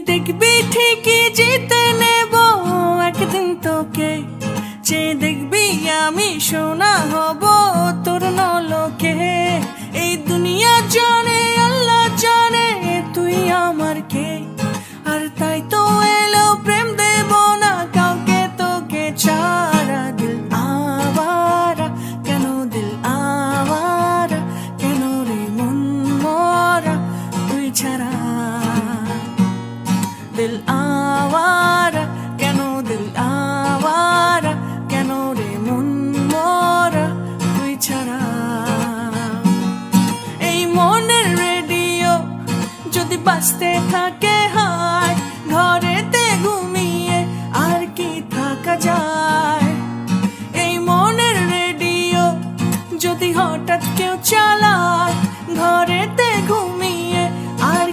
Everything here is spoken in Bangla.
দেখবি ঠিকই জিতে নেব একদিন তোকে, যে দেখবি আমি সোনা হব তোর নলকে। এই দুনিয়া জানে আল্লাহ জানে তুই আমার কে, আর তাই তো এলো প্রেম দেব না কাউকে তোকে ছাড়া। দিল আওয়ারা কেন, দিল আওয়ারা কেন রে মন মরা তুই ছাড়া। দিল আওয়ারা কেন, দিল আওয়ারা কেন রে মন মরা তুই ছাড়া। এই মনের রেডিও যদি বাজতে থাকে